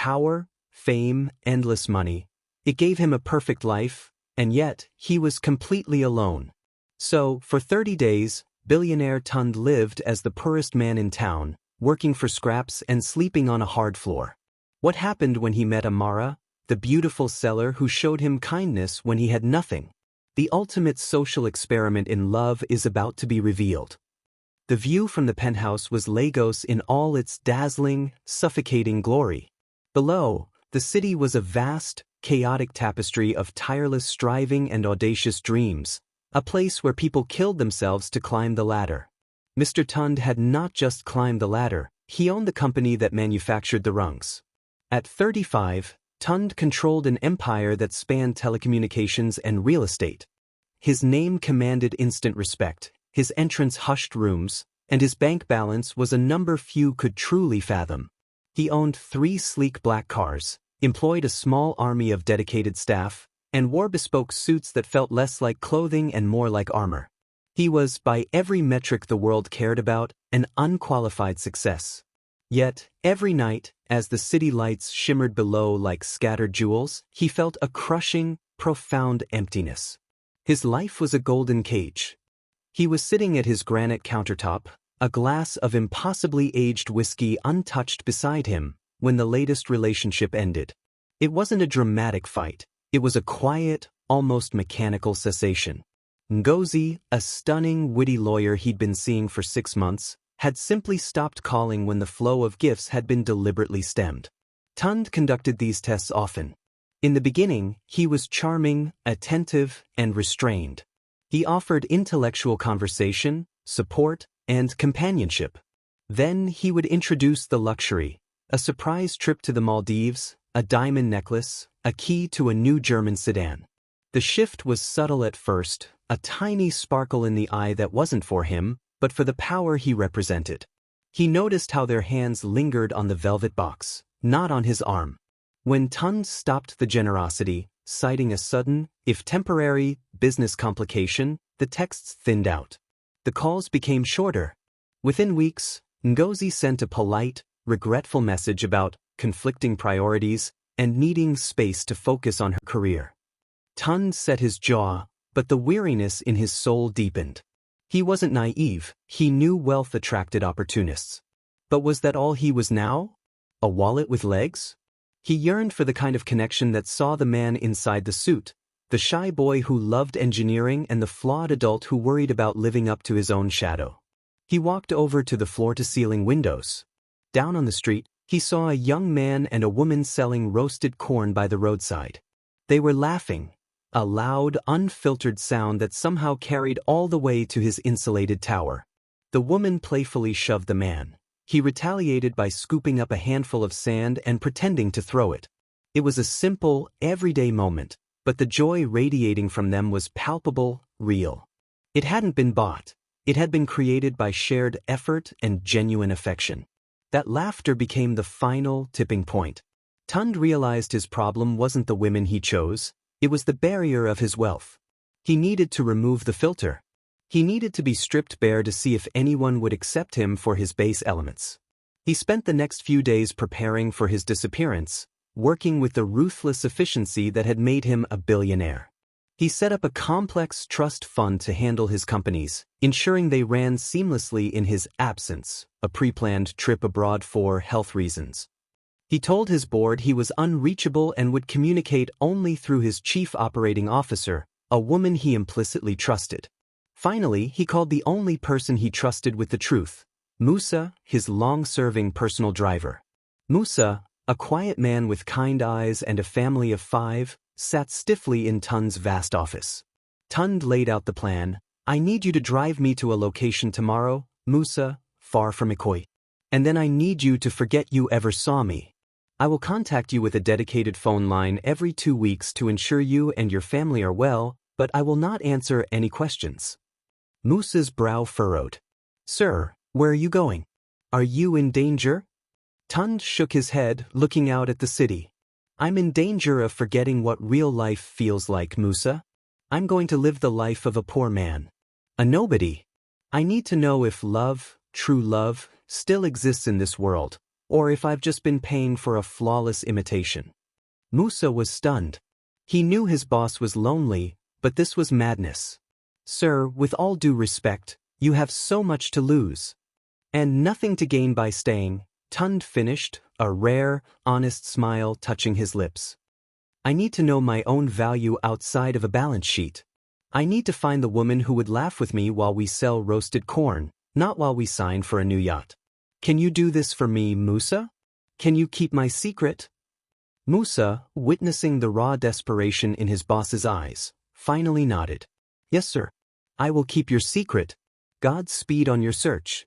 power, fame, endless money. It gave him a perfect life, and yet, he was completely alone. So, for 30 days, billionaire Tund lived as the poorest man in town, working for scraps and sleeping on a hard floor. What happened when he met Amara, the beautiful seller who showed him kindness when he had nothing? The ultimate social experiment in love is about to be revealed. The view from the penthouse was Lagos in all its dazzling, suffocating glory. Below, the city was a vast, chaotic tapestry of tireless striving and audacious dreams, a place where people killed themselves to climb the ladder. Mr. Tund had not just climbed the ladder, he owned the company that manufactured the rungs. At 35, Tund controlled an empire that spanned telecommunications and real estate. His name commanded instant respect, his entrance hushed rooms, and his bank balance was a number few could truly fathom. He owned 3 sleek black cars, employed a small army of dedicated staff, and wore bespoke suits that felt less like clothing and more like armor. He was, by every metric the world cared about, an unqualified success. Yet, every night, as the city lights shimmered below like scattered jewels, he felt a crushing, profound emptiness. His life was a golden cage. He was sitting at his granite countertop, a glass of impossibly aged whiskey untouched beside him, when the latest relationship ended. It wasn't a dramatic fight. It was a quiet, almost mechanical cessation. Ngozi, a stunning, witty lawyer he'd been seeing for 6 months, had simply stopped calling when the flow of gifts had been deliberately stemmed. Tund conducted these tests often. In the beginning, he was charming, attentive, and restrained. He offered intellectual conversation, support, and companionship. Then he would introduce the luxury, a surprise trip to the Maldives, a diamond necklace, a key to a new German sedan. The shift was subtle at first, a tiny sparkle in the eye that wasn't for him, but for the power he represented. He noticed how their hands lingered on the velvet box, not on his arm. When Tund stopped the generosity, citing a sudden, if temporary, business complication, the texts thinned out. The calls became shorter. Within weeks, Ngozi sent a polite, regretful message about conflicting priorities and needing space to focus on her career. Tund set his jaw, but the weariness in his soul deepened. He wasn't naive, he knew wealth attracted opportunists. But was that all he was now? A wallet with legs? He yearned for the kind of connection that saw the man inside the suit, the shy boy who loved engineering and the flawed adult who worried about living up to his own shadow. He walked over to the floor-to-ceiling windows. Down on the street, he saw a young man and a woman selling roasted corn by the roadside. They were laughing, a loud, unfiltered sound that somehow carried all the way to his insulated tower. The woman playfully shoved the man. He retaliated by scooping up a handful of sand and pretending to throw it. It was a simple, everyday moment, but the joy radiating from them was palpable, real. It hadn't been bought. It had been created by shared effort and genuine affection. That laughter became the final tipping point. Tund realized his problem wasn't the women he chose, it was the barrier of his wealth. He needed to remove the filter. He needed to be stripped bare to see if anyone would accept him for his base elements. He spent the next few days preparing for his disappearance, working with the ruthless efficiency that had made him a billionaire. He set up a complex trust fund to handle his companies, ensuring they ran seamlessly in his absence, a pre-planned trip abroad for health reasons. He told his board he was unreachable and would communicate only through his chief operating officer, a woman he implicitly trusted. Finally, he called the only person he trusted with the truth, Musa, his long-serving personal driver. Musa, a quiet man with kind eyes and a family of 5, sat stiffly in Tund's vast office. Tund laid out the plan. I need you to drive me to a location tomorrow, Musa, far from Ikoi. And then I need you to forget you ever saw me. I will contact you with a dedicated phone line every 2 weeks to ensure you and your family are well, but I will not answer any questions. Musa's brow furrowed. Sir, where are you going? Are you in danger? Tund shook his head, looking out at the city. I'm in danger of forgetting what real life feels like, Musa. I'm going to live the life of a poor man. A nobody. I need to know if love, true love, still exists in this world, or if I've just been paying for a flawless imitation. Musa was stunned. He knew his boss was lonely, but this was madness. Sir, with all due respect, you have so much to lose. And nothing to gain by staying, Tund finished, a rare, honest smile touching his lips. I need to know my own value outside of a balance sheet. I need to find the woman who would laugh with me while we sell roasted corn, not while we sign for a new yacht. Can you do this for me, Musa? Can you keep my secret? Musa, witnessing the raw desperation in his boss's eyes, finally nodded. Yes, sir. I will keep your secret. Godspeed on your search.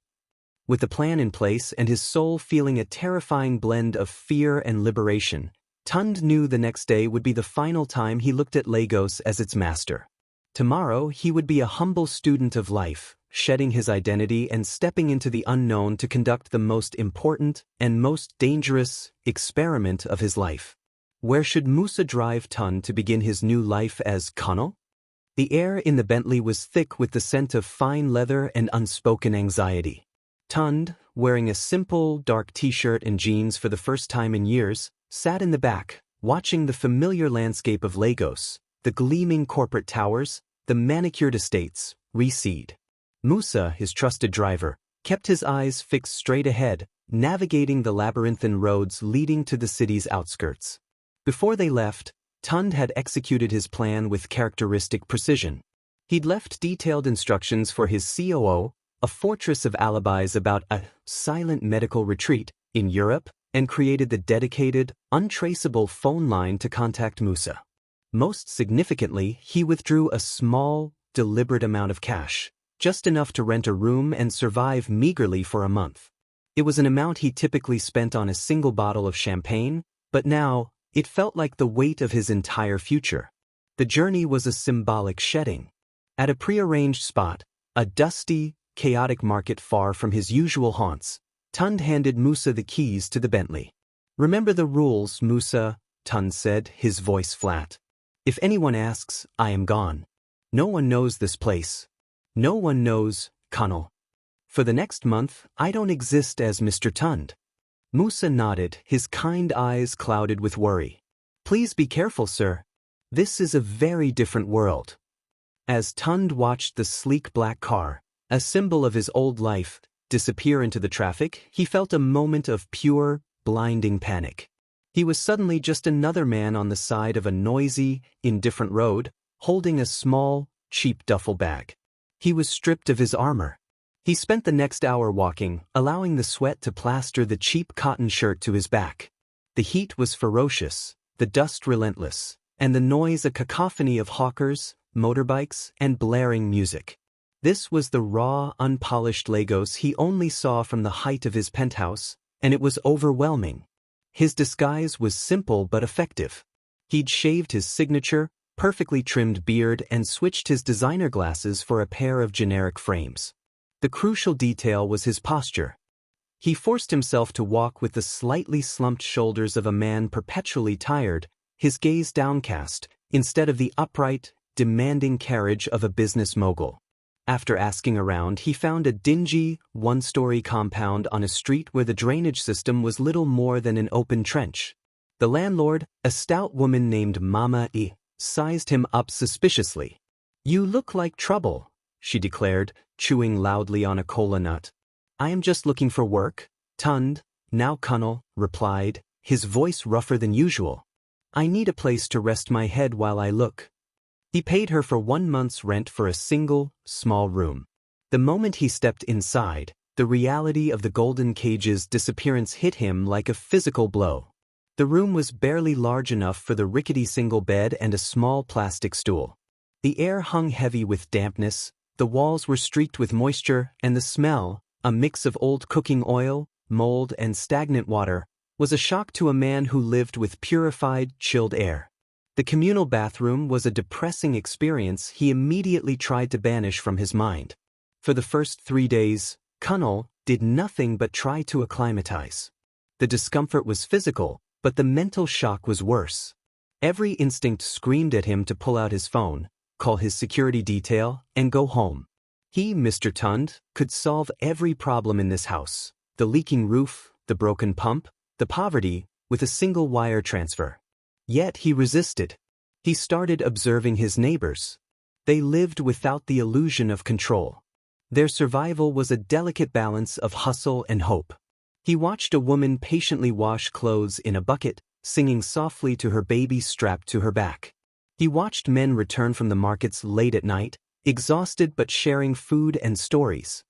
With the plan in place and his soul feeling a terrifying blend of fear and liberation, Tund knew the next day would be the final time he looked at Lagos as its master. Tomorrow he would be a humble student of life, shedding his identity and stepping into the unknown to conduct the most important and most dangerous experiment of his life. Where should Musa drive Tund to begin his new life as Colonel? The air in the Bentley was thick with the scent of fine leather and unspoken anxiety. Tund, wearing a simple, dark t-shirt and jeans for the first time in years, sat in the back, watching the familiar landscape of Lagos, the gleaming corporate towers, the manicured estates, recede. Musa, his trusted driver, kept his eyes fixed straight ahead, navigating the labyrinthine roads leading to the city's outskirts. Before they left, Tund had executed his plan with characteristic precision. He'd left detailed instructions for his COO, a fortress of alibis about a silent medical retreat in Europe, and created the dedicated, untraceable phone line to contact Musa. Most significantly, he withdrew a small, deliberate amount of cash, just enough to rent a room and survive meagerly for a month. It was an amount he typically spent on a single bottle of champagne, but now, it felt like the weight of his entire future. The journey was a symbolic shedding. At a prearranged spot, a dusty, chaotic market far from his usual haunts, Tund handed Musa the keys to the Bentley. Remember the rules, Musa, Tund said, his voice flat. If anyone asks, I am gone. No one knows this place. No one knows, Colonel. For the next month, I don't exist as Mr. Tund. Musa nodded, his kind eyes clouded with worry. Please be careful, sir. This is a very different world. As Tund watched the sleek black car, a symbol of his old life, disappear into the traffic, he felt a moment of pure, blinding panic. He was suddenly just another man on the side of a noisy, indifferent road, holding a small, cheap duffel bag. He was stripped of his armor. He spent the next hour walking, allowing the sweat to plaster the cheap cotton shirt to his back. The heat was ferocious, the dust relentless, and the noise a cacophony of hawkers, motorbikes, and blaring music. This was the raw, unpolished Lagos he only saw from the height of his penthouse, and it was overwhelming. His disguise was simple but effective. He'd shaved his signature, perfectly trimmed beard and switched his designer glasses for a pair of generic frames. The crucial detail was his posture. He forced himself to walk with the slightly slumped shoulders of a man perpetually tired, his gaze downcast, instead of the upright, demanding carriage of a business mogul. After asking around, he found a dingy, one-story compound on a street where the drainage system was little more than an open trench. The landlord, a stout woman named Mama E, sized him up suspiciously. You look like trouble, she declared, chewing loudly on a cola nut. I am just looking for work, Tund, now Colonel, replied, his voice rougher than usual. I need a place to rest my head while I look. He paid her for 1 month's rent for a single, small room. The moment he stepped inside, the reality of the Golden Cage's disappearance hit him like a physical blow. The room was barely large enough for the rickety single bed and a small plastic stool. The air hung heavy with dampness, the walls were streaked with moisture, and the smell, a mix of old cooking oil, mold, and stagnant water, was a shock to a man who lived with purified, chilled air. The communal bathroom was a depressing experience he immediately tried to banish from his mind. For the first 3 days, Colonel did nothing but try to acclimatize. The discomfort was physical, but the mental shock was worse. Every instinct screamed at him to pull out his phone, call his security detail, and go home. He, Mr. Tund, could solve every problem in this house: the leaking roof, the broken pump, the poverty, with a single wire transfer. Yet he resisted. He started observing his neighbors. They lived without the illusion of control. Their survival was a delicate balance of hustle and hope. He watched a woman patiently wash clothes in a bucket, singing softly to her baby strapped to her back. He watched men return from the markets late at night, exhausted but sharing food and stories.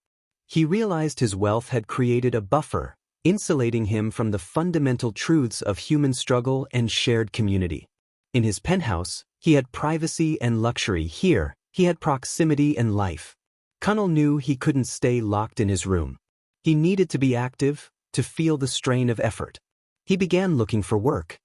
He realized his wealth had created a buffer, insulating him from the fundamental truths of human struggle and shared community. In his penthouse, he had privacy and luxury. Here, he had proximity and life. Cunnel knew he couldn't stay locked in his room. He needed to be active, to feel the strain of effort. He began looking for work.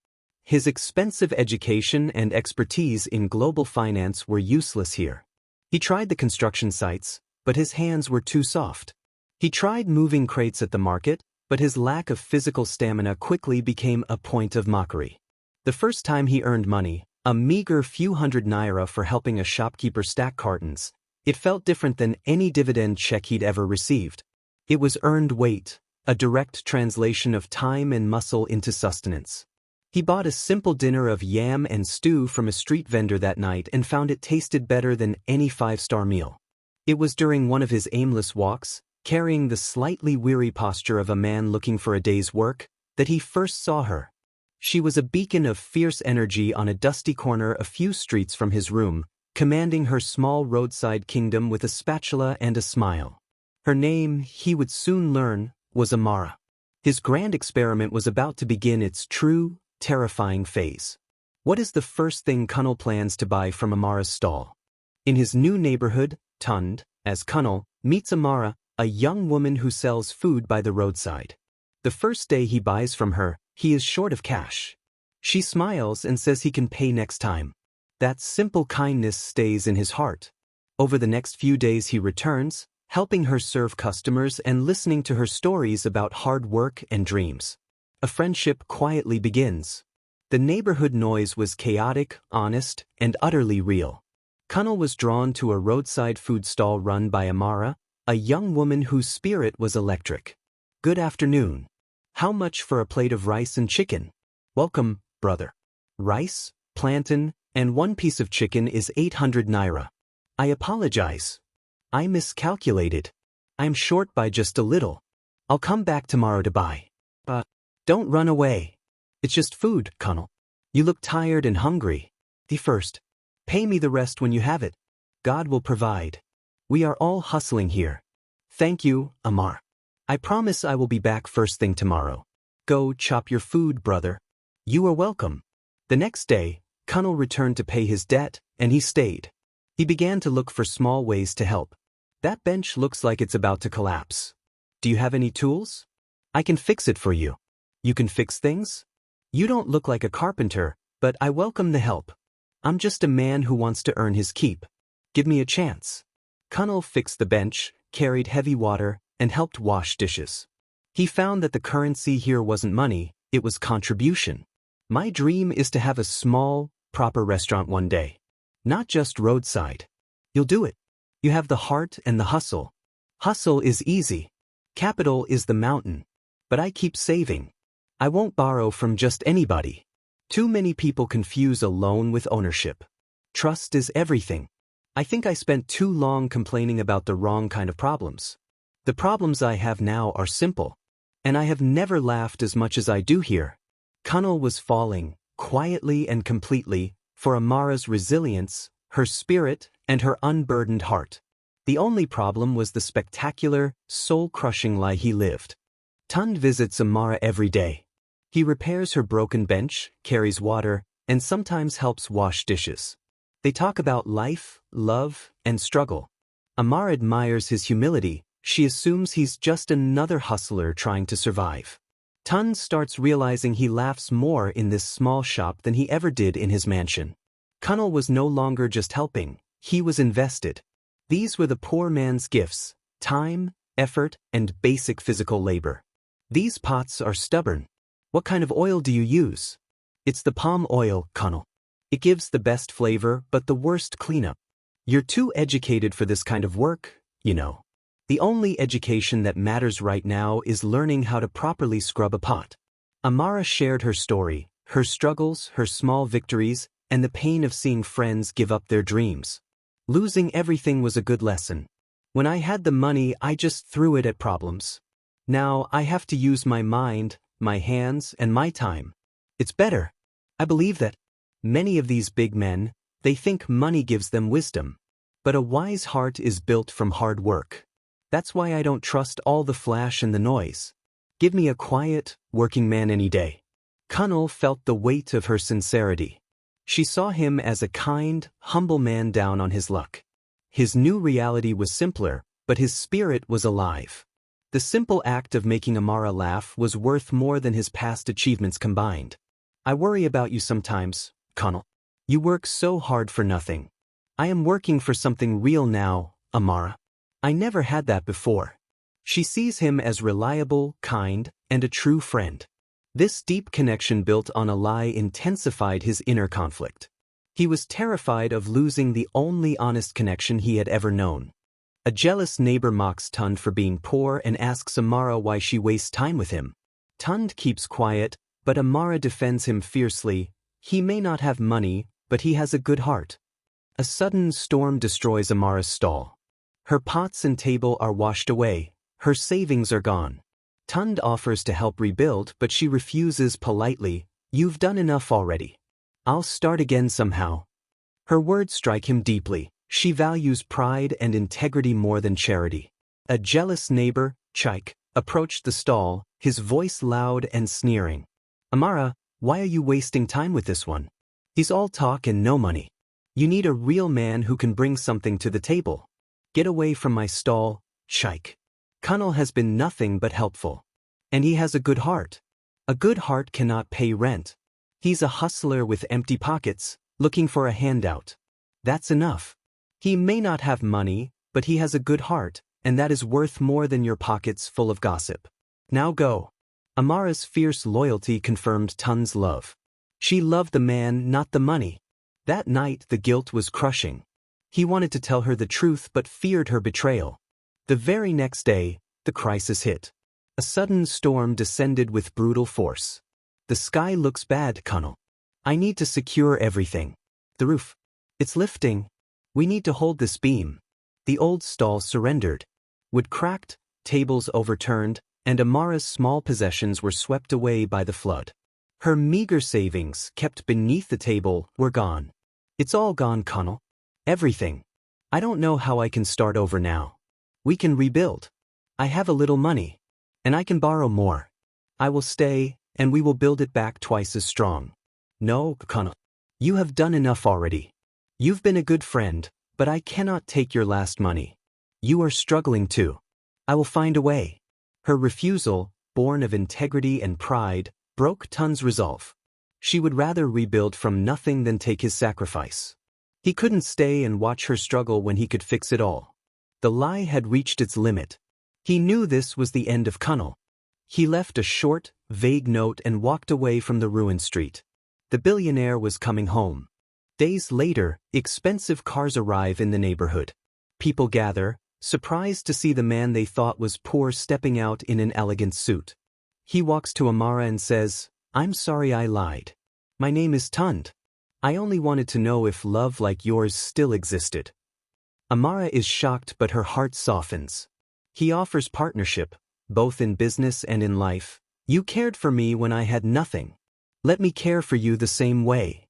His expensive education and expertise in global finance were useless here. He tried the construction sites, but his hands were too soft. He tried moving crates at the market, but his lack of physical stamina quickly became a point of mockery. The first time he earned money, a meager few hundred naira for helping a shopkeeper stack cartons, it felt different than any dividend check he'd ever received. It was earned weight, a direct translation of time and muscle into sustenance. He bought a simple dinner of yam and stew from a street vendor that night and found it tasted better than any five-star meal. It was during one of his aimless walks, carrying the slightly weary posture of a man looking for a day's work, that he first saw her. She was a beacon of fierce energy on a dusty corner a few streets from his room, commanding her small roadside kingdom with a spatula and a smile. Her name, he would soon learn, was Amara. His grand experiment was about to begin its true, terrifying phase. What is the first thing Cunnel plans to buy from Amara's stall? In his new neighborhood, Tund, as Cunnel meets Amara, a young woman who sells food by the roadside. The first day he buys from her, he is short of cash. She smiles and says he can pay next time. That simple kindness stays in his heart. Over the next few days he returns, helping her serve customers and listening to her stories about hard work and dreams. A friendship quietly begins. The neighborhood noise was chaotic, honest, and utterly real. Cunnel was drawn to a roadside food stall run by Amara, a young woman whose spirit was electric. "Good afternoon. How much for a plate of rice and chicken?" "Welcome, brother. Rice, plantain, and one piece of chicken is 800 naira. I apologize. I miscalculated. I'm short by just a little. I'll come back tomorrow to buy." Don't run away. It's just food, Cunnel. You look tired and hungry. The first. Pay me the rest when you have it. God will provide. We are all hustling here. Thank you, Amar. I promise I will be back first thing tomorrow. Go chop your food, brother. You are welcome. The next day, Cunnel returned to pay his debt, and he stayed. He began to look for small ways to help. That bench looks like it's about to collapse. Do you have any tools? I can fix it for you. You can fix things? You don't look like a carpenter, but I welcome the help. I'm just a man who wants to earn his keep. Give me a chance. Cunnel fixed the bench, carried heavy water, and helped wash dishes. He found that the currency here wasn't money, it was contribution. My dream is to have a small, proper restaurant one day. Not just roadside. You'll do it. You have the heart and the hustle. Hustle is easy. Capital is the mountain. But I keep saving. I won't borrow from just anybody. Too many people confuse a loan with ownership. Trust is everything. I think I spent too long complaining about the wrong kind of problems. The problems I have now are simple. And I have never laughed as much as I do here. Cunnel was falling, quietly and completely, for Amara's resilience, her spirit, and her unburdened heart. The only problem was the spectacular, soul-crushing lie he lived. Tund visits Amara every day. He repairs her broken bench, carries water, and sometimes helps wash dishes. They talk about life, love, and struggle. Amara admires his humility. She assumes he's just another hustler trying to survive. Tund starts realizing he laughs more in this small shop than he ever did in his mansion. Cunnel was no longer just helping, he was invested. These were the poor man's gifts: time, effort, and basic physical labor. These pots are stubborn. What kind of oil do you use? It's the palm oil, Cunnel. It gives the best flavor but the worst cleanup. You're too educated for this kind of work, you know. The only education that matters right now is learning how to properly scrub a pot. Amara shared her story, her struggles, her small victories, and the pain of seeing friends give up their dreams. Losing everything was a good lesson. When I had the money, I just threw it at problems. Now I have to use my mind, my hands, and my time. It's better. I believe that. Many of these big men, they think money gives them wisdom. But a wise heart is built from hard work. That's why I don't trust all the flash and the noise. Give me a quiet, working man any day. Kunal felt the weight of her sincerity. She saw him as a kind, humble man down on his luck. His new reality was simpler, but his spirit was alive. The simple act of making Amara laugh was worth more than his past achievements combined. I worry about you sometimes, Kunal. You work so hard for nothing. I am working for something real now, Amara. I never had that before. She sees him as reliable, kind, and a true friend. This deep connection built on a lie intensified his inner conflict. He was terrified of losing the only honest connection he had ever known. A jealous neighbor mocks Tund for being poor and asks Amara why she wastes time with him. Tund keeps quiet, but Amara defends him fiercely. He may not have money, but he has a good heart. A sudden storm destroys Amara's stall. Her pots and table are washed away. Her savings are gone. Tund offers to help rebuild, but she refuses politely. You've done enough already. I'll start again somehow. Her words strike him deeply. She values pride and integrity more than charity. A jealous neighbor, Chaik, approached the stall, his voice loud and sneering. Amara, why are you wasting time with this one? He's all talk and no money. You need a real man who can bring something to the table. Get away from my stall, Chaik. Kunal has been nothing but helpful. And he has a good heart. A good heart cannot pay rent. He's a hustler with empty pockets, looking for a handout. That's enough. He may not have money, but he has a good heart, and that is worth more than your pockets full of gossip. Now go. Amara's fierce loyalty confirmed Tund's love. She loved the man, not the money. That night the guilt was crushing. He wanted to tell her the truth but feared her betrayal. The very next day, the crisis hit. A sudden storm descended with brutal force. The sky looks bad, Kunal. I need to secure everything. The roof. It's lifting. We need to hold this beam. The old stall surrendered. Wood cracked, tables overturned, and Amara's small possessions were swept away by the flood. Her meager savings, kept beneath the table, were gone. It's all gone, Kunal. Everything. I don't know how I can start over now. We can rebuild. I have a little money. And I can borrow more. I will stay, and we will build it back twice as strong. No, Kunal. You have done enough already. You've been a good friend, but I cannot take your last money. You are struggling too. I will find a way. Her refusal, born of integrity and pride, broke Tund's resolve. She would rather rebuild from nothing than take his sacrifice. He couldn't stay and watch her struggle when he could fix it all. The lie had reached its limit. He knew this was the end of Kunal. He left a short, vague note and walked away from the ruined street. The billionaire was coming home. Days later, expensive cars arrive in the neighborhood. People gather, surprised to see the man they thought was poor stepping out in an elegant suit. He walks to Amara and says, I'm sorry I lied. My name is Tund. I only wanted to know if love like yours still existed. Amara is shocked but her heart softens. He offers partnership, both in business and in life. You cared for me when I had nothing. Let me care for you the same way.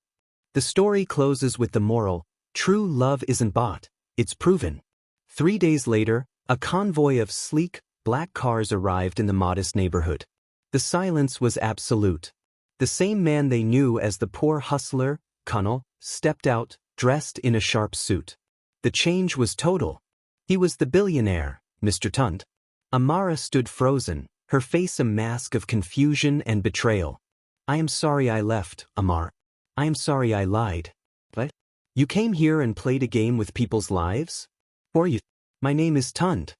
The story closes with the moral, true love isn't bought, it's proven. 3 days later, a convoy of sleek, black cars arrived in the modest neighborhood. The silence was absolute. The same man they knew as the poor hustler, Kunal, stepped out, dressed in a sharp suit. The change was total. He was the billionaire, Mr. Tund. Amara stood frozen, her face a mask of confusion and betrayal. I am sorry I left, Amara. I am sorry I lied. What? You came here and played a game with people's lives? Or you? My name is Tund.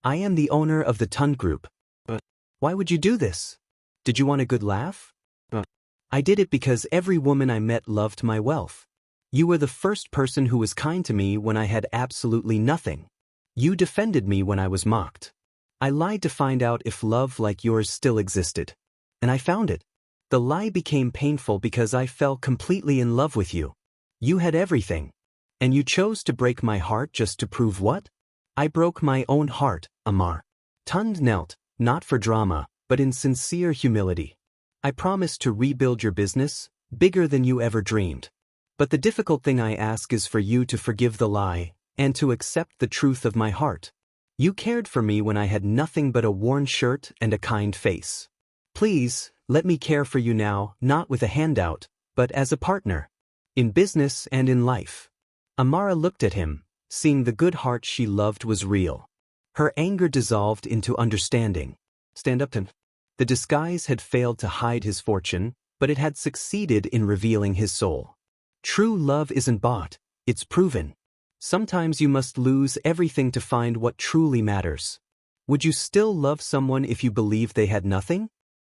I am the owner of the Tund Group. But why would you do this? Did you want a good laugh? I did it because every woman I met loved my wealth. You were the first person who was kind to me when I had absolutely nothing. You defended me when I was mocked. I lied to find out if love like yours still existed. And I found it. The lie became painful because I fell completely in love with you. You had everything. And you chose to break my heart just to prove what? I broke my own heart, Amar. Tund knelt, not for drama, but in sincere humility. I promised to rebuild your business, bigger than you ever dreamed. But the difficult thing I ask is for you to forgive the lie, and to accept the truth of my heart. You cared for me when I had nothing but a worn shirt and a kind face. Please, let me care for you now, not with a handout, but as a partner. In business and in life. Amara looked at him, seeing the good heart she loved was real. Her anger dissolved into understanding. Stand up, Tim. The disguise had failed to hide his fortune, but it had succeeded in revealing his soul. True love isn't bought, it's proven. Sometimes you must lose everything to find what truly matters. Would you still love someone if you believed they had nothing?